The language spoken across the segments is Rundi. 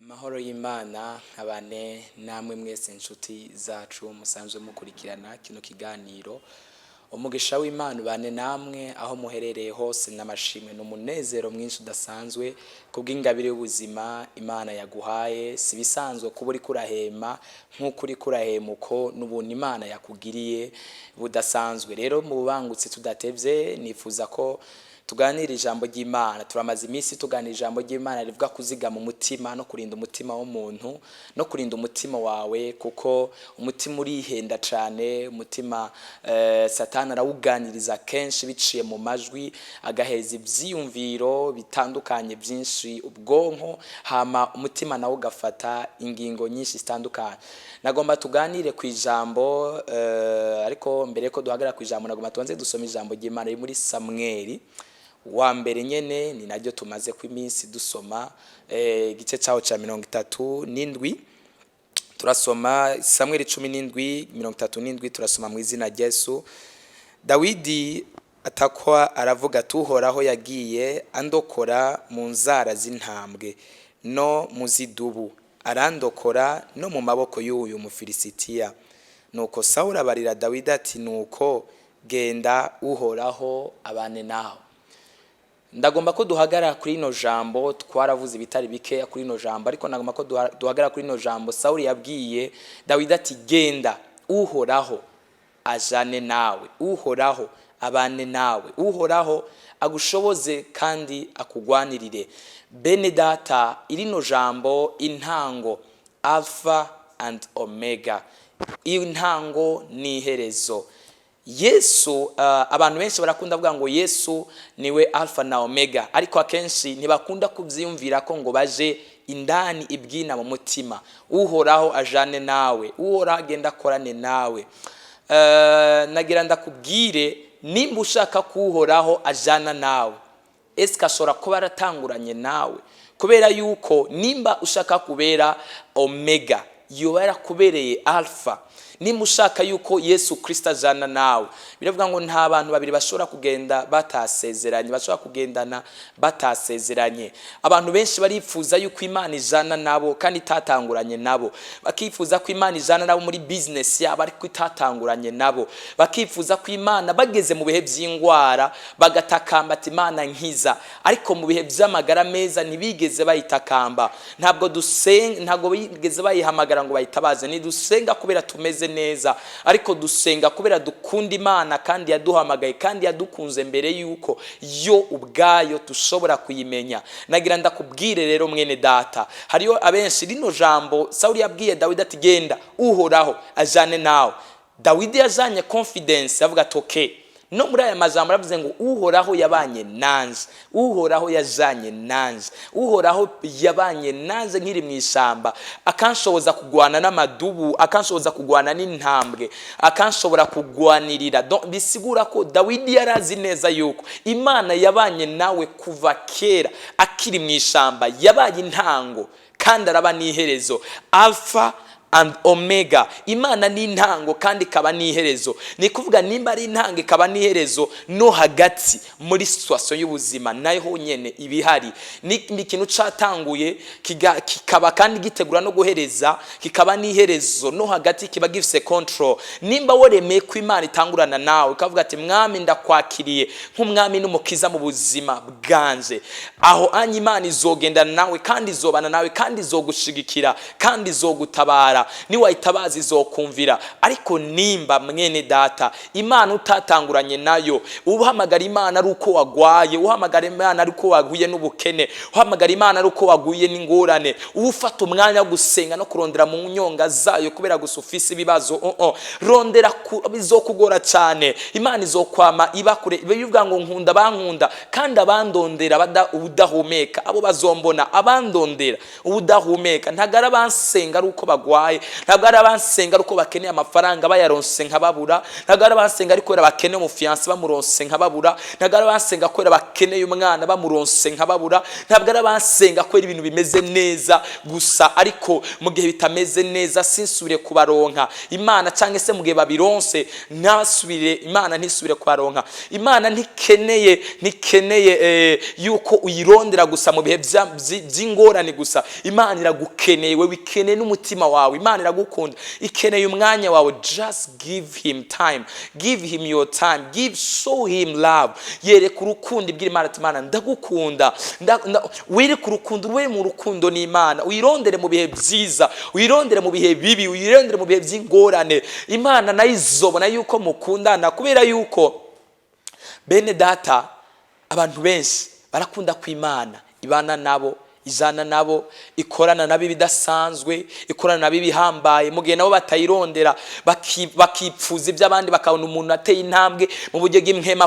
Amahoro y'Imana abane namwe mwese inshuti zacu musanzwe mukurikirana kino kiganiro. Umugisha w'Imana bane namwe aho muherereye hose, n'amashimwe n'umunezero mwinshi udasanzwe kubw'ingabire y'ubuzima Imana yaguhaye. Si bisanzwe kuba uri kurahema nk'uko uri kurahemuko n'ubuntu Imana yakugiriye budasanzwe. Rero mu bubangutse tudatevye nifuza ko tuganira ijambo ry'Imana. Turamaze iminsi tuganira ijambo ry'Imana rivuga kuzigama umutima no kurinda umutima w'umuntu no kurinda umutima wawe, kuko umutima urihenda cyane. Umutima Satani arawuganiriza kenshi biciye mu majwi, agaheza ibyiyumviro bitandukanye byinshi ubwonko, hama umutima nawo ugafata ingingo nyinshi zitandukanye. Nagomba tuganire ku ijambo ariko mbere ko duhagara ku ijambo nagomba tubanze dusome ijambo ry'Imana riri muri Samweli wa mbere nyene, ni naryo tumaze ku iminsi dusoma igice cyaho cya 37. Turasoma Samweli 17:37, turasoma mu izina rya Yesu. Dawidi atakwa aravuga ati Uhoraho yagiye andokora mu nzara z'intambwe no mu zidubu, arandokora no mu maboko y'uyu Mufilisitiya. Nuko Sawuli abarira Dawidi ati nuko genda, Uhoraho abane nawe. Ndagomba ko duhagara kuri ino jambo. Twaravuze ibitari bike kuri ino jambo, ariko nagomba ko duhagara kuri ino jambo. Sawuli yabwiye Dawidi ati genda, Uhoraho ajane nawe, Uhoraho abane nawe, Uhoraho agushoboze kandi akugwanirire. Bene data, irino jambo intango, Alpha and Omega, intango ni iherezo. Yesu, abantu benshi barakunda kuvuga ngo Yesu niwe Alpha na Omega, ariko akenshi ntibakunda kuvyiyumvira ko ngo baje indani ibwina mu mutima. Uhoraho ajane nawe, Uhoraho agenda akorane nawe. Nagira ndakubwire, nimba ushaka ko Uhoraho ajana nawe, eske ashobora kuba aratanguranye nawe? Kubera yuko nimba ushaka kubera Omega, yoba yarakubereye Alpha. Nimba ushaka yuko Yesu Kristo ajana nawe, biravuga ngo nta bantu babiri bashobora kugenda batasezeranye, bashobora kugendana batasezeranye. Abantu benshi barifuza yuko Imana ijana nabo kandi itatanguranye nabo. Bakifuza ko Imana ijana nabo muri business yabo ariko itatanguranye nabo. Bakifuza ko Imana bageze mu bihe by'ingwara bagatakamba ati Imana nkiza, ariko mu bihe by'amagara meza ntibigeze bayitakamba. Ntabwo bigeze bayihamagara ngo bayitabaze. Ni dusenga kubera tumeze neza, ariko dusenga kubera dukunda Imana kandi yaduhamagaye kandi yadukunze mbere yuko yo ubwayo tushobora kuyimenya. Nagira ndakubwire rero mwene data, hariyo abenshi rino jambo Sawuli yabwiye Dawidi ati genda, Uhoraho ajane nawe. Dawidi yazanye confidence, avuga ati okay, no muri aya majambo aravuze ngo Uhoraho yabanye nanje, Uhoraho yajanye nanje, Uhoraho yabanye nanje nkiri mu ishamba, akanshoboza kugwana n'amadubu, akanshoboza kugwana n'intambwe, akanshobora kugwanirira. Bisigura ko Dawidi yarazi neza yuko Imana yabanye nawe kuva kera akiri mu ishamba, yabaye intango kandi araba n'iherezo. Alpha and Omega, Imana ni intango kandi ikaba n'iherezo. Ni kuvuga nimba ari intango ikaba n'iherezo, no hagati muri situation y'ubuzima nayo honyene ibihari. Ni ikintu catanguye kikaba kandi gitegura no guhereza, kikaba n'iherezo, no hagati kiba gifise control. Nimba woremeye ko Imana itangurana nawe ukavuga ati mwami ndakwakiriye nk'umwami n'umukiza mu buzima bwanje, aho Imana izogendana nawe kandi izobana nawe kandi izogushigikira kandi izogutabara. Ni wayitabaza izokumvira. Ariko nimba mwene data Imana utatanguranye nayo, uhamagara Imana ari uko wagwaye, uhamagara Imana ari uko waguye n'ubukene, uhamagara Imana ari uko waguye n'ingorane, ufata umwanya wo gusenga no kurondera mu nyonga zayo kubera gusufisa ibibazo, rondera bizokugora cyane. Imana izokwama ibakure. Bivuga ngo nkunda bankunda kandi abandondera ubudahumeka abo bazombona. Abandondera ubudahumeka ntagara bansenga ari uko bagwaye bagwaye, ntabwo ari abansenga ariko bakeneye amafaranga bayaronse nkababura, ntabwo ari abansenga ariko bakeneye umufiance bamuronse nkababura, ntabwo ari abansenga ko bakeneye umwana bamuronse nkababura, ntabwo ari abansenga ko ibintu bimeze neza gusa ariko mu gihe bitameze neza sinsubire kubaronka Imana, cyangwa se mu gihe babironse Imana ntisubire kubaronka. Imana ntikeneye yuko uyirondera gusa mu bihe by'ingorane gusa. Imana iragukeneye wewe, ikeneye n'umutima wawe. Imana iragukunda, ikeneye umwanya wawe. Just give him time, give him your time, show him love. Yereka urukundo, ibwira Imana ati Imana ndagukunda. Wereka urukundo, uri mu rukundo n'Imana, uyirondere mu bihe byiza, uyirondere mu bihe bibi, uyirondere mu bihe by'ingorane. Imana nayo izobona yuko mukundana, kubera yuko bene data abantu benshi barakunda ko Imana ibana nabo, ijana nabo, ikorana nabo ibidasanzwe, ikorana nabo ibihambaye. Mu gihe nabo batayirondera bakipfuza iby'abandi, bakabona umuntu ateye intambwe mu buryo bw'imhema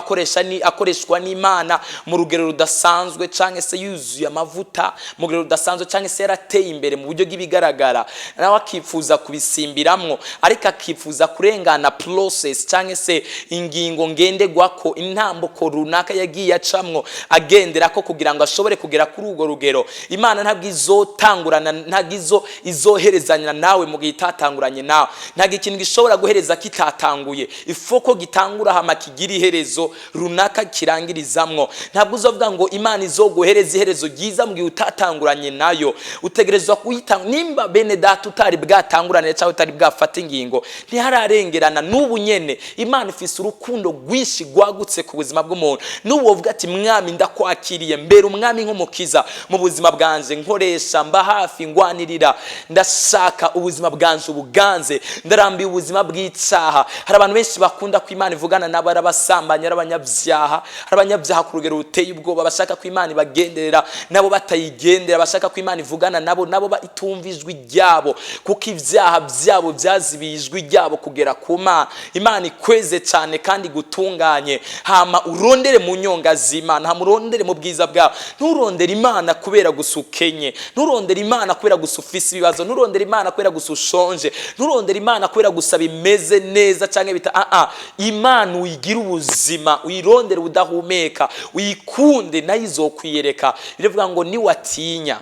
akoreshwa n'Imana mu rugero rudasanzwe, cyangwa se yuzuye amavuta mu rugero rudasanzwe, cyangwa se yarateye imbere mu buryo bw'ibigaragara, nawe akifuza kubisimbiramwo, ariko akifuza kurengana process cyangwa se ingingo ngendegwako, intambuko runaka yagiye acamwo agendera ko kugira ngo ashobore kugera kuri urwo rugero. Imana ntabwo izotangurana, ntabwo izoherezanya nawe mu gihe itatanguranye nawe. Ntabwo ikintu gishobora guhereza kitatanguye, ifoko gitangura hama kigira iherezo runaka kirangirizamwo. Ntabwo uzovuga ngo Imana izoguhereza iherezo ryiza mu gihe utatanguranye nayo. Utegerezwa kuyitanga. Nimba bene data utari bwatangurane cyangwa utari bwafata ingingo, ntihararengerana n'ubu nyene. Imana ifise urukundo rwinshi rwagutse ku buzima bw'umuntu. N'ubu wovuga ati Mwami ndakwakiriye, mbere umwami nk'umukiza mu buzima bwanje, nkoresha mba hafi, ngwanirira, ndashaka ubuzima bwanje ubuganze, ndarambiye ubuzima bw'icyaha. Hari abantu benshi bakunda ko Imana ivugana nabo, arabasambanya, arabanyabyaha, arabanyabyaha ku rugero ruteye ubwoba, bashaka ko Imana ibagenderera nabo batayigendera, bashaka ko Imana ivugana nabo itumva ijwi ryabo, kuko ibyaha byabo byazibiye ijwi ryabo kugera ku Mana. Imana ikweze cyane kandi gutunganye, hama urondere mu nyonga z'Imana, hama urondere mu bwiza bwawe. Nturondere Imana kubera gusa ukenye, nturondere Imana kubera gusa ufise ibibazo, nturondere Imana kubera gusa ushonje, nturondere Imana kubera gusa bimeze neza cyangwa bita Imana uyigira ubuzima, uyirondere udahumeka, uyikunde, nayo izokwiyereka. Biravuga ngo niwatinya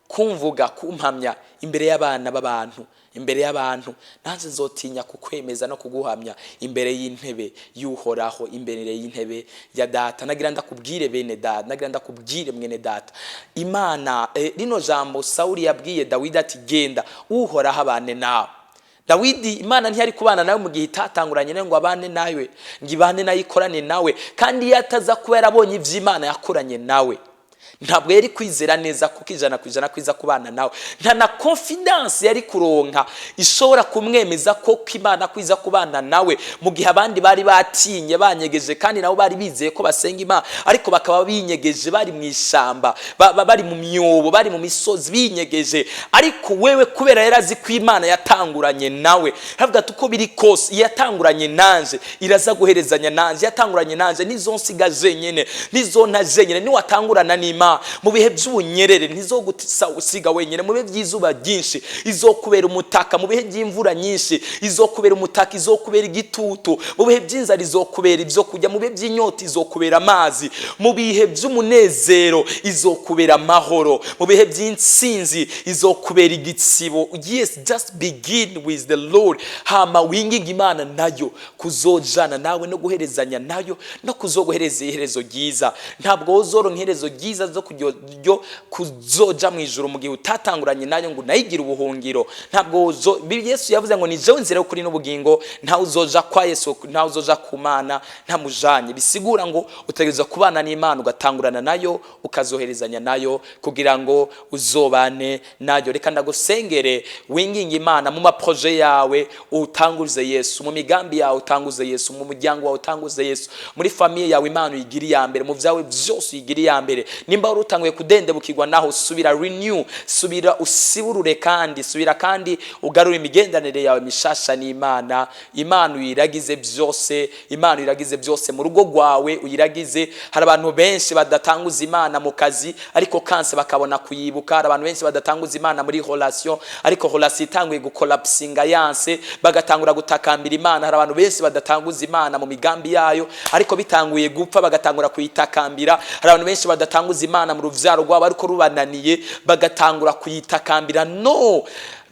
kumvuga kumpamya imbere y'abana b'abantu, imbere y'abantu, nanze nzotinya kukwemeza no kuguhamya imbere y'intebe y'Uhoraho, imbere y'intebe ya data. Nagira ndakubwire bene data, nagira ndakubwire mwene data, Imana rino jambo Sawuli yabwiye Dawidi ati genda Uhoraho abane nawe. Dawidi Imana ntiyari kubana nawe mu gihe itatanguranye nawe ngo abane nawe, ngo ibane nayo ikorane nawe, kandi yataza kuba yarabonye iby'Imana yakoranye nawe, ntabwo yari kwizera neza kuko 100% kwiza kubana nawe. Nta na confidence yari kuronka ishobora kumwemeza ko Imana kwiza kubana nawe mu gihe abandi bari batinye banyegeje, kandi nabo bari bizeye ko basenga Imana, ariko bakaba binyegeje, bari mu ishamba, bari mu myobo, bari mu misozi binyegeje. Ariko wewe kubera yarazi ko Imana yatanguranye nawe, havuga tuko biri kose yatanguranye nanje iraza guherezanya nanje, yatanguranye nanje nizo nsigaje nyene, nizo ntaje nyene. Ni watangurana n'Imana mu bihe by'ubunyerere, ntizogutiga wenyine. Mu bihe by'izuba ryinshi izokubera umutaka, mu bihe by'imvura nyinshi izokubera umutaka, izokubera igitutu, mu bihe by'inzara izokubera ibyo kujya, mu bihe by'inyota izokubera amazi, mu bihe by'umunezero izokubera amahoro, mu bihe by'insinzi izokubera igitsibo. Yes, just begin with the Lord, hama winginga Imana nayo kuzojana nawe no guherezanya nayo no kuzoguhereza iherezo ryiza. Ntabwo uzoronka iherezo ryiza zo kujyo kuzoja mu ijuru mu gihe utatanguranye nayo ngo nayigira ubuhungiro. Ntabwo Yesu yavuze ngo ni jewe nzira y'ukuri n'ubugingo, nta uzoja kwa Yesu, nta uzoja ku Mana ntamujanye. Bisigura ngo utegerezwa kubana n'Imana, ugatangurana nayo, ukazoherezanya nayo kugira ngo uzobane nayo. Reka ndagusengere winginga Imana mu maproje yawe, utanguze Yesu mu migambi yawe, utanguze Yesu mu muryango wawe, utanguze Yesu muri famille yawe. Imana uyigiri ya mbere mu byawe byose, uyigiri ya mbere. nimba wari utanguye kudendebukirwa naho subira renew, subira usiburure kandi subira kandi ugarura imigendanire yawe mishasha n'Imana. Imana uyiragize byose, Imana uyiragize byose mu rugo rwawe uyiragize. Hari abantu benshi badatanguza Imana mu kazi ariko kanse bakabona kuyibuka. Hari abantu benshi badatanguza Imana muri relation ariko relation itanguye gukolapsinga yanse bagatangura gutakambira Imana. Hari abantu benshi badatanguza Imana mu migambi yayo ariko bitanguye gupfa bagatangura kuyitakambira. Hari abantu benshi badatanguza Imana mu ruvyaro rwabo ariko rubananiye bagatangura kuyitakambira. No,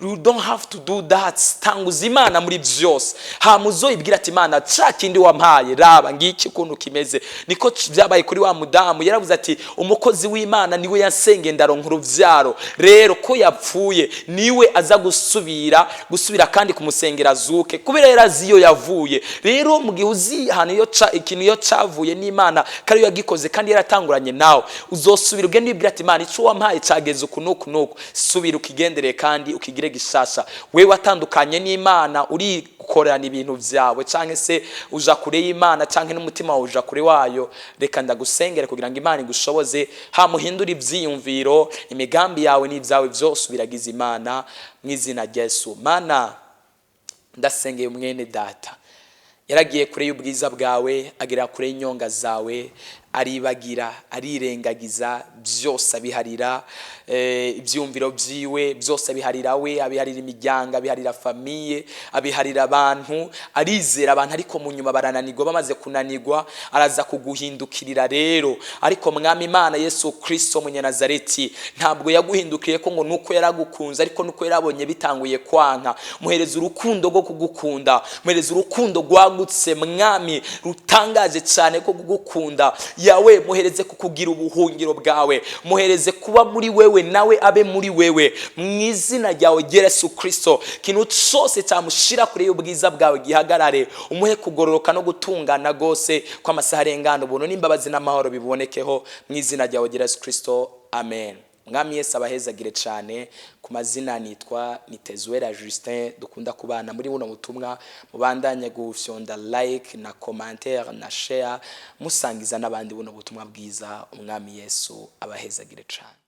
you don't have to do that. Tanguza Imana muri byose. Hamuzoyibwira ati Imana ca kindi wampaye raba ngiki kuntu kimeze. Niko byabaye kuri wa mudamu, yaravuze ati umukozi w'Imana niwe yansenge ndaronka uruvyaro, rero ko yapfuye niwe aza gusubira kandi kumusengera azuke kubera yaraziyo yavuye. Rero mu gihe uzi hano iyo ikintu iyo cavuye n'Imana kari yagikoze kandi yaratanguranye nawe, uzosubira ugende ubwira ati Imana ico wampaye cageze ukunuku, subira ukigendere kandi ukigire gishasha. Wewe watandukanye n'Imana uri gukorana ibintu vyawe canke se uja kure y'Imana canke n'umutima wawe uja kure wayo, reka ndagusengere kugira ngo Imana igushoboze hamuhindura ivyiyumviro, imigambi yawe n'ivyawe byose biragize Imana mu izina rya Yesu. Mana ndasengeye umwene data yaragiye kure y'ubwiza bwawe, agera kure y'inyonga zawe, aribagira arirengagiza byose abiharira ibyumviro byiwe byose abiharira we, abiharira imiryango, abiharira famiye, abiharira abantu, arizera abantu ariko mu nyuma barananirwa. Bamaze kunanirwa araza kuguhindukirira. Rero ariko Mwami Imana Yesu Kristo Munyanazareti ntabwo yaguhindukiye ko ngo nuko yaragukunze ariko nuko yarabonye bitanguye kwanka. Muhereza urukundo rwo kugukunda, muhereza urukundo rwagutse Mwami rutangaje cyane ko kugukunda yawe. Muhereze kukugira ubuhungiro bwawe, muhereze kuba muri wewe nawe abe muri wewe mu izina ryawe Yesu Kristo. Kintu cyose cyamushira kure y'ubwiza bwawe gihagarare, umuhe kugororoka no gutungana gose kwa masaha arengana ubuntu n'imbabazi n'amahoro bibonekeho mu izina ryawe Yesu Kristo. Amen. Mwami Yesu abahezagire cyane. Ku mazina nitwa Nitezwera Justin, dukunda kubana muri buno butumwa. Mubandanye gufyonda like na commentaire na share musangiza n'abandi buno butumwa bwiza. Umwami Yesu abahezagire cyane.